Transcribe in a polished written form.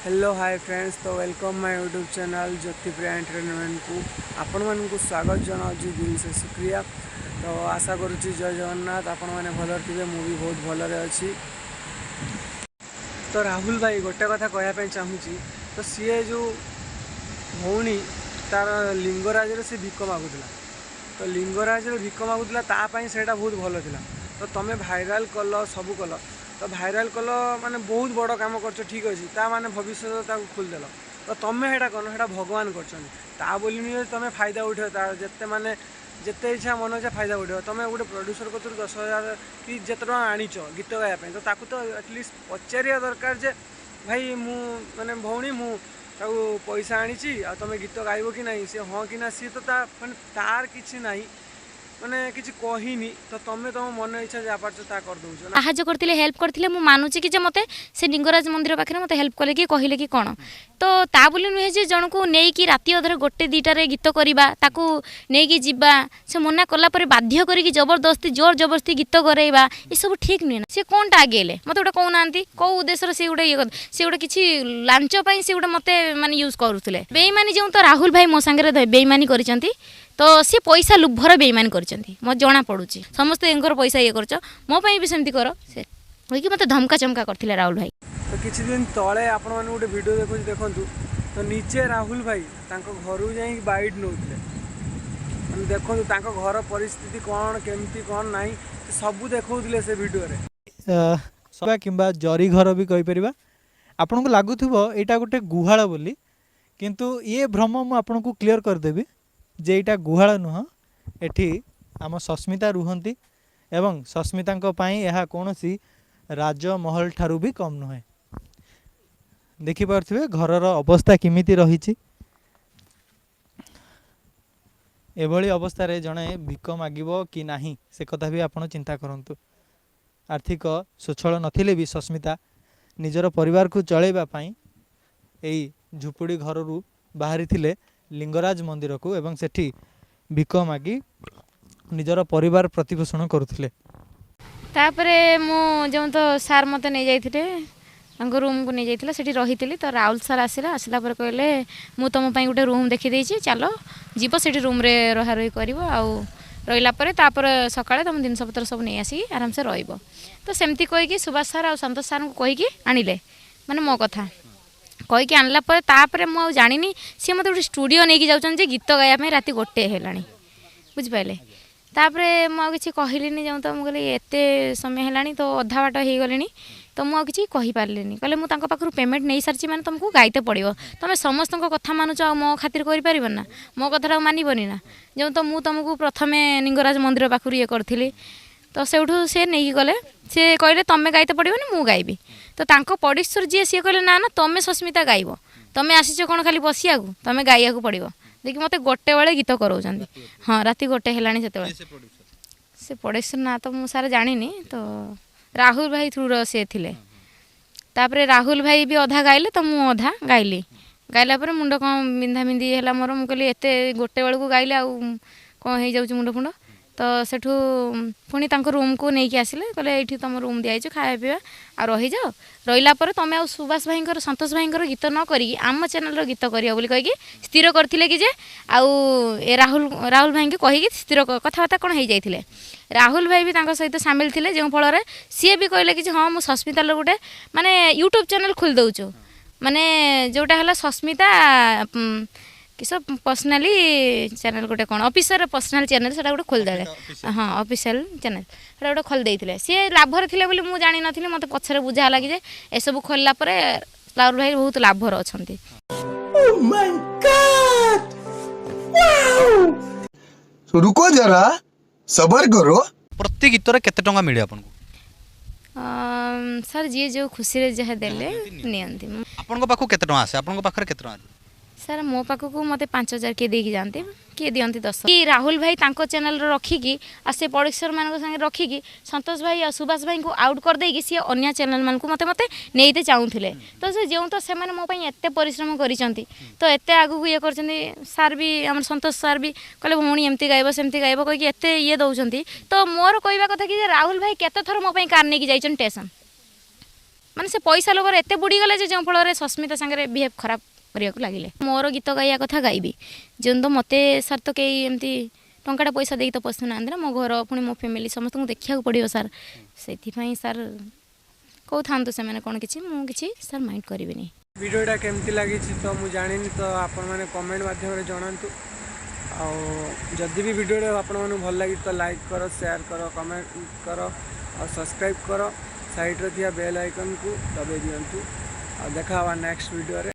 Hello hi friends. तो welcome my YouTube channel Jyotipriya entertainment को आपण मानक स्वागत जनाऊँ दिल से शुक्रिया। तो आशा करुच्ची जय जगन्नाथ आपण मैंने भल थे मुझे बहुत भलरे अच्छी। तो राहुल भाई गोटे कथा कहवाई चाहूँगी। तो सी जो भौणी तार लिंगराज सी भिक मागुला। तो लिंगराज भिक मागुला तापाई से बहुत भल था। तो तुम्हें भाइराल कल सब कल तो भाइराल कल माने बहुत बड़ काम कर ठीक अच्छे ता माने भविष्य खोलदेल। तो तुम्हें हेटा कौन हेटा भगवान कर बोली नुहे तुम फायदा उठे जिते माने जिते इच्छा मन इच्छा फायदा उठे। तुम गोटे प्रोड्यूसर को 10,000 कि जिते आणिच गीत गायापी तो ताकू तो एटलिस्ट पचारिया दरकार जे भाई मु माने भौणी मु पैसा आनी तुम गीत गाइब कि ना सी हाँ कि ना सी तो तार किसी ना माने किसी कहनी तो तुम तुम मन इच्छा जहाँ पार्छ ता कर दौच साहाଯ୍य करते हेल्प करते मानुची कि मते से लिंगराज मंदिर पाखे मते हेल्प कले कि कहले कि कौन तो ता बोली नुहे जे जन को नहीं कि राति अधर गोटे दुईटार गीत करवा ताकू नहीं कि जीवा से मना कला पर बाध्य करी जबरदस्ती जोर जबरदस्ती गीत गरइबा ये सब ठीक नुहे ना। सी कौनटा आगेले मत गोटे कहना कौ उद्देश्य से गोटे ये सी गोटे किसी लांच से गोटे मत माने यूज करुले बेईमानी जो तो राहुल भाई मो सांगे बेईमानी करिसेंती। तो सी पैसा लुभर बेईमान करछंती मत जना पड़ुची समस्त एंकर पैसा ये करछ मो पई भी सेमती कर से कि मते धमका चमका करथिले राहुल भाई। तो किछि दिन तळे आपण माने गोटे वीडियो देखंतु तो नीचे राहुल भाई तांको घरु जाई बाइट नउथिले हम देखंतु तांको घर परिस्थिति कोन केमती कोन नाही सब देखौथिले से वीडियो रे सबा किंबा जरी घर भी कहि परिबा आपन को लागुथबो एटा गोटे गुहाळ बोली किंतु ये भ्रम मु आपन को क्लियर कर देबी जे एटा गुहाळ नुह एठी आम सस्मिता रुहंती एवं सस्मिता यह कौन सी राजमहल ठारू भी कम नुहे। देखिपे घरर अवस्था किमिति रही एभली अवस्था रे जड़े भिक मागिब कि नाही से कथा भी आपण चिंता करंतु। आर्थिक स्वच्छल नथिले भी सस्मिता निजर परिवार को चलैबा पई एई झुपुड़ी घररू बाहरी थिले लिंगराज मंदिर को एवं सेठी भिक मागी निजर परिवार प्रतिपोषण करुथिले। तापरे मु जो तो सार मते नहीं जाइथिले रूम को नहीं जाइथिले सेठी रहिथिली। तो राहुल सार आसला पर कहले मु तुम पई गोटे रूम देखि देछि चलो जीव सेठी रूम रे रहा रही करिवो आउ रहिला परे तापर सकाळे तुम जिनस पत्र सब नहीं आसी आराम से रहिबो। तो सेमती कहि कि सुभाष सार आ संतोष सार को कहि कि आनिले माने मो कथा कहीकि आनला पर तापर मु जानिनी सी मत गोटे स्टूडियो नहीं जाऊँ गीत गाया राति 1 है बुझिपारे। तापरे मुझे कहली जो तो मुझे एत समय है तो अधा बाट हो गली तो मुझे किसी कहीपारे कहले मुझे पाखु पेमेंट नहीं सारी मैंने तुमको गाइते पड़ो तुम समस्त कथा मानुच मो खातिर कर ना मो कथा मानबनी ना जो तो मुझे तुमको प्रथम लिंगराज मंदिर पाखु ये करी तो से सी नहीं गले सी कहले तुम गाइते पड़ोनी मु गाइबी। तो तांको पड़ोसर जी सी कहले ना ना तुम सस्मिता गाइब तुम आसीच कौन खाली बसिया तुम गाइया पड़ो देखिए मत 1 बेले गीत कराऊँ। हाँ राति 1 है से पड़ोसर ना तो मुझे सारा जानी तो राहुल भाई थ्रू सी थे। तापर राहुल भाई भी अधा गाइले तो मु अधा गाइली गाइला पर मुंड कौन बिंधा बिंधी है मोर मुझे कहली एत 1 बेलू को गाइले आउ कौन हो जाऊँ मुंड फुंड। तो सेठू पुणी रूम को नहीं आसिले कहले ये तुम रूम दिखाई खाया पीवा आ रही जाओ रहा तुम आ सुभाष भाई संतोष भाई गीत न करी आम चैनल गीत करियो बोली कहीकि स्थिर करथिले कि जे आउ ए राहुल भाई के कहीकि स्थिर कथबार्ता कौन हो जाइथिले। राहुल भाई भी सहित सामिल थे जो फल सी भी कहले कि हाँ मुझे सस्मिता गोटे माने यूट्यूब चैनल खोल दौचु माने जोटा है सस्मिता किस पर्सनाली चैनल गोटे कौन ऑफिसर पर्सनाल चैनल से गोटे खोलदे। हाँ ऑफिशियल चैनल से गोटे खोलदे सी लाभर थे बोली मुझे जानी नी मत पचर बुझा लगी जे एसबू खोलला राहुल भाई बहुत लाभर अच्छा। रुको जरा सबर करो। प्रति गीतर केते टंका मिले आपन सर जी जो खुशी रे जहा देले नियंती आपन को पाखु केते टंका आसे आपन को पाखरे केते टंका सर मो पाखक मत 5,000 किए देकी जाते किए दिखती 10 कि राहुल भाई तांको चैनल रखिकी आ से पड़ोसर मान संगे रखिकी संतोष भाई और सुभाष भाई को आउट कर देकी सी अन्य चैनल मान को मते मते नहींते चाहूले। तो से जो तो से मो एत परिश्रम करिसेंती तो एत आगु ये करछंती सार भी आम संतोष सार भी कहले भौणी एमती गाइब सेमती गाइब कहीकि एत ये दौरान। तो मोर कहवा कथा कि राहुल भाई केते थर मो कार नहीं जाइछन स्टेशन ମାନେ ସେ ପଇସା ଲୋଭରେ ଏତେ ବୁଡ଼ିଗଲେ ଯେ ଯେଉଁ ଫଳରେ ସସ୍ମିତା ସାଙ୍ଗରେ ବିହେଭ୍ ଖରାପ କରିବାକୁ ଲାଗିଲେ। ମୋର ଗୀତ ଗାଇବା କଥା ଗାଇବି, ଯେହେତୁ ମୋତେ ସାର୍ ତ କେହି ଏମିତି ଟଙ୍କାଟା ପଇସା ଦେଇକି ତ ପଶୁନାହାନ୍ତି ନା, ମୋ ଘର ପୁଣି ମୋ ଫ୍ୟାମିଲି ସମସ୍ତଙ୍କୁ ଦେଖିବାକୁ ପଡ଼ିବ ସାର୍। ସେଥିପାଇଁ ସାର୍ କହୁଥାନ୍ତୁ ସେମାନେ କ'ଣ କିଛି, ମୁଁ କିଛି ସାର୍ ମାଇଣ୍ଡ କରିବିନି। ଭିଡ଼ିଓଟା କେମିତି ଲାଗିଛି ତ ମୁଁ ଜାଣିନି, ତ ଆପଣମାନେ କମେଣ୍ଟ ମାଧ୍ୟମରେ ଜଣାନ୍ତୁ। ଆଉ ଯଦି ବି ଭିଡ଼ିଓଟା ଆପଣମାନଙ୍କୁ ଭଲ ଲାଗି ତ ଲାଇକ୍ କର, ସେୟାର କର, କମେଣ୍ଟ କର ଆଉ ସବସ୍କ୍ରାଇବ୍ କର। ସାଇଡ଼୍ରେ ଥିବା ବେଲ୍ ଆଇକନ୍କୁ ଦବାଇ ଦିଅନ୍ତୁ। ଆଉ ଦେଖା ହେବା ନେକ୍ସଟ ଭିଡ଼ିଓରେ।